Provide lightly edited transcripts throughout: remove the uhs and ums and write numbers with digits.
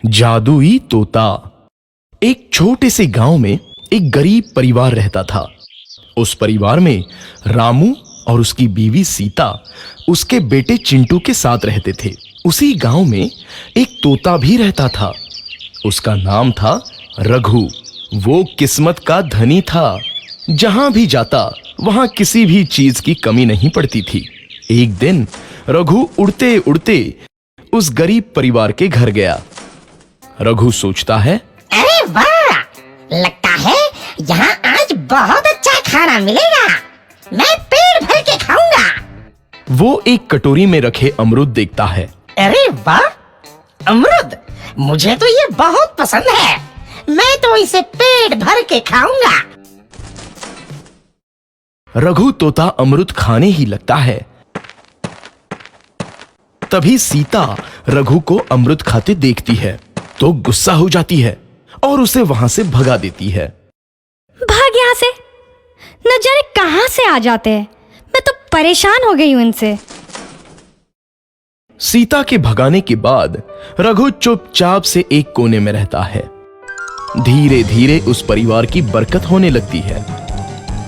जादुई तोता। एक छोटे से गांव में एक गरीब परिवार रहता था। उस परिवार में रामू और उसकी बीवी सीता उसके बेटे चिंटू के साथ रहते थे। उसी गांव में एक तोता भी रहता था। उसका नाम था रघु। वो किस्मत का धनी था। जहां भी जाता वहां किसी भी चीज की कमी नहीं पड़ती थी। एक दिन रघु उड़ते उड़ते उस गरीब परिवार के घर गया। रघु सोचता है, अरे वाह, लगता है यहाँ आज बहुत अच्छा खाना मिलेगा। मैं पेट भर के खाऊंगा। वो एक कटोरी में रखे अमरूद देखता है। अरे वाह, अमरूद, मुझे तो ये बहुत पसंद है। मैं तो इसे पेट भर के खाऊंगा। रघु तोता अमरूद खाने ही लगता है। तभी सीता रघु को अमरूद खाते देखती है तो गुस्सा हो जाती है और उसे वहां से भगा देती है। भाग यहाँ से, न जाने कहां से आ जाते हैं। मैं तो परेशान हो गई हूं इनसे। सीता के भगाने के बाद रघु चुपचाप से एक कोने में रहता है। धीरे धीरे उस परिवार की बरकत होने लगती है।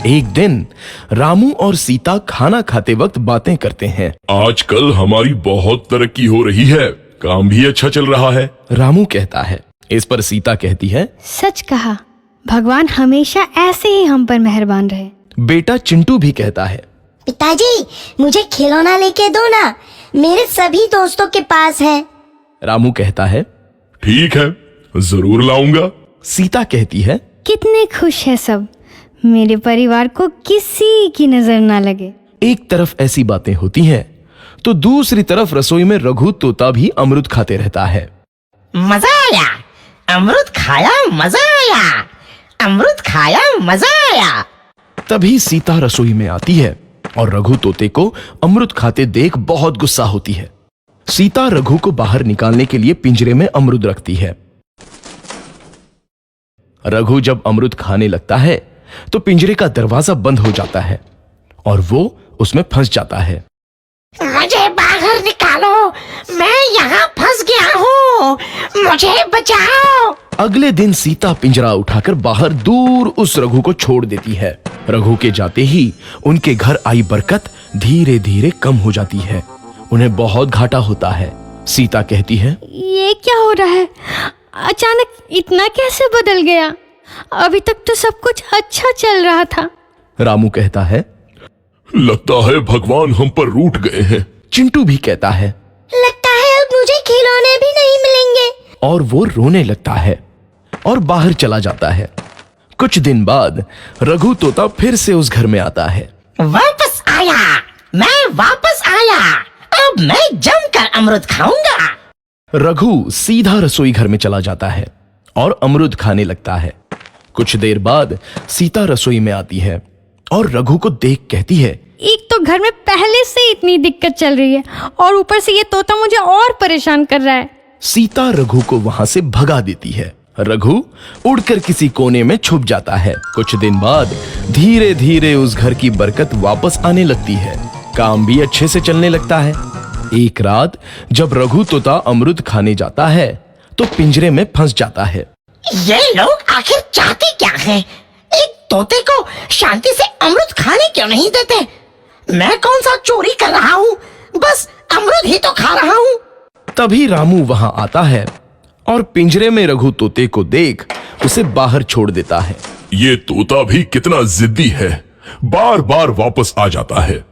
एक दिन रामू और सीता खाना खाते वक्त बातें करते हैं। आजकल हमारी बहुत तरक्की हो रही है, काम भी अच्छा चल रहा है। रामू कहता है। इस पर सीता कहती है, सच कहा, भगवान हमेशा ऐसे ही हम पर मेहरबान रहे। बेटा चिंटू भी कहता है, पिताजी, मुझे खिलौना लेके दो ना, मेरे सभी दोस्तों के पास है। रामू कहता है, ठीक है, जरूर लाऊंगा। सीता कहती है, कितने खुश है सब, मेरे परिवार को किसी की नजर ना लगे। एक तरफ ऐसी बातें होती हैं तो दूसरी तरफ रसोई में रघु तोता भी अमरूद खाते रहता है। मजा आया, अमरूद खाया, मजा आया, अमरूद खाया, मजा आया। तभी सीता रसोई में आती है और रघु तोते को अमरूद खाते देख बहुत गुस्सा होती है। सीता रघु को बाहर निकालने के लिए पिंजरे में अमरूद रखती है। रघु जब अमरूद खाने लगता है तो पिंजरे का दरवाजा बंद हो जाता है और वो उसमें फंस जाता है। मुझे बाहर निकालो, मैं यहाँ फंस गया हूँ, मुझे बचाओ। अगले दिन सीता पिंजरा उठाकर बाहर दूर उस रघु को छोड़ देती है। रघु के जाते ही उनके घर आई बरकत धीरे धीरे कम हो जाती है। उन्हें बहुत घाटा होता है। सीता कहती है, ये क्या हो रहा है, अचानक इतना कैसे बदल गया? अभी तक तो सब कुछ अच्छा चल रहा था। रामू कहता है, लगता है भगवान हम पर रूठ गए हैं। चिंटू भी कहता है, लगता है अब मुझे खिलौने भी नहीं मिलेंगे। और वो रोने लगता है और बाहर चला जाता है। कुछ दिन बाद रघु तोता फिर से उस घर में आता है। वापस आया, मैं वापस आया, अब मैं जमकर अमरूद खाऊंगा। रघु सीधा रसोई घर में चला जाता है और अमरूद खाने लगता है। कुछ देर बाद सीता रसोई में आती है और रघु को देख कहती है, एक तो घर में पहले से इतनी दिक्कत चल रही है और ऊपर से ये तोता मुझे और परेशान कर रहा है। सीता रघु को वहां से भगा देती है। रघु उड़कर किसी कोने में छुप जाता है। कुछ दिन बाद धीरे धीरे उस घर की बरकत वापस आने लगती है। काम भी अच्छे से चलने लगता है। एक रात जब रघु तोता अमरूद खाने जाता है तो पिंजरे में फंस जाता है। ये लोग आखिर चाहते क्या हैं? एक तोते को शांति से अमरूद खाने क्यों नहीं देते? मैं कौन सा चोरी कर रहा हूँ? बस अमरूद ही तो खा रहा हूँ। तभी रामू वहां आता है और पिंजरे में रघु तोते को देख उसे बाहर छोड़ देता है। ये तोता भी कितना जिद्दी है, बार बार वापस आ जाता है।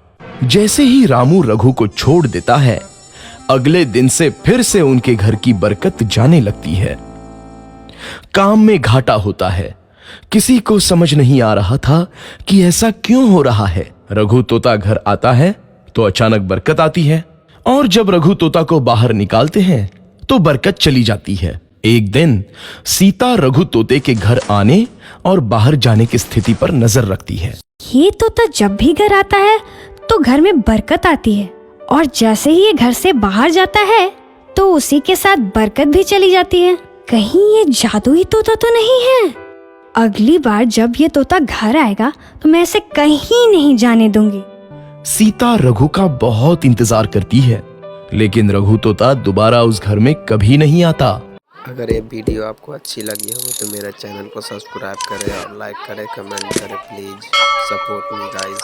जैसे ही रामू रघु को छोड़ देता है, अगले दिन से फिर से उनके घर की बरकत जाने लगती है। काम में घाटा होता है। किसी को समझ नहीं आ रहा था कि ऐसा क्यों हो रहा है। रघु तोता घर आता है तो अचानक बरकत आती है और जब रघु तोता को बाहर निकालते हैं तो बरकत चली जाती है। एक दिन सीता रघु तोते के घर आने और बाहर जाने की स्थिति पर नजर रखती है। ये तोता जब भी घर आता है तो घर में बरकत आती है और जैसे ही ये घर से बाहर जाता है तो उसी के साथ बरकत भी चली जाती है। कहीं ये जादुई तोता तो नहीं है? अगली बार जब ये तोता घर आएगा तो मैं इसे कहीं नहीं जाने दूंगी। सीता रघु का बहुत इंतजार करती है लेकिन रघु तोता दोबारा उस घर में कभी नहीं आता। अगर ये वीडियो आपको अच्छी लगी हो तो मेरे चैनल को सब्सक्राइब करें और लाइक करें, कमेंट करें। Please support me guys.